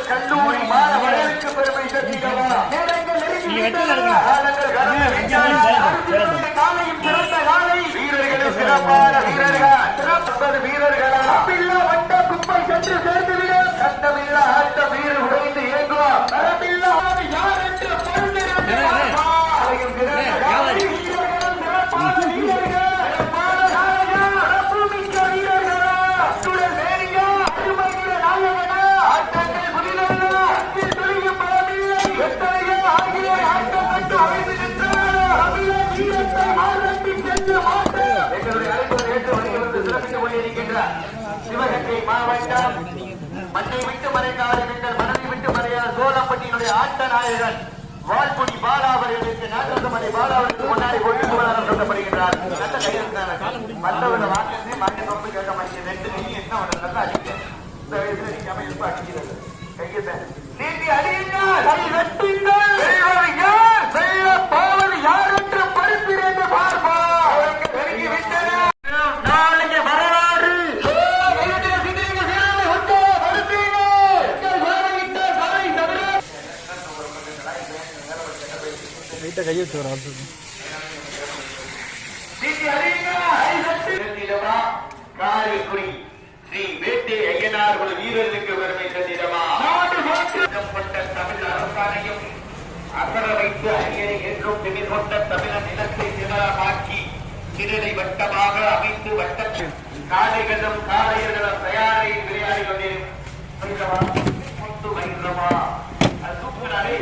கல்லூரி மாணவர்களுக்கு பெருமை சேர்த்திடவா சிறப்பான வீரர்கள் வீரர்களா வட்ட குப்பை சென்று சேர்ந்துவிட சட்டமில்லா ஆட்ட வீரர் உடைந்து இயங்குவார் யார் என்று சிவகங்கை மாவட்டம் மண்ணை விட்டு மறைந்தாலும் எங்கள் மனதை விட்டு மறையாத சோழப்பட்டியினுடைய ஆட்ட நாயகன் வால்புடி பாலா அவர்களுக்கு நாட்டமலை பாலா அவர்களுக்கு முன்னாடி ஒழுங்குவதாரம் சொல்லப்படுகின்றார். நல்ல கையெழுத்தான மற்றவர்கள் வாங்கி மண்ணை நோக்கு கேட்க மாட்டேன் 2 நெறி என்ன அவர்கள் நல்லா அடிக்கிறேன். இந்த வயசுல நீங்க அமைப்பு அடிக்கிறது கையத்தை நீட்டி அடியுங்கள் செய்ய போவது யார் என்று பரிசீலித்து பார்ப்பா. பெருகி விட்டன நாளைக்கு வரலாறு கையெழுத்து காரைக்குடி ஸ்ரீ வேட்டை ஐயனார் ஒரு வீரர்களுக்கு பெருமை தந்திடமா தமிழ் அரசாணையும் அசர வைத்து அரியணை என்றும் திமிர் கொண்ட தமிழன் நிலத்தை திணறமாக்கி சிறலை வட்டமாக அமைத்து வட்டத்தில் காளைகளும் காளையர்களும் தயாரில் விளையாடி கொண்டிருக்கிறமா அது சூப்பரானே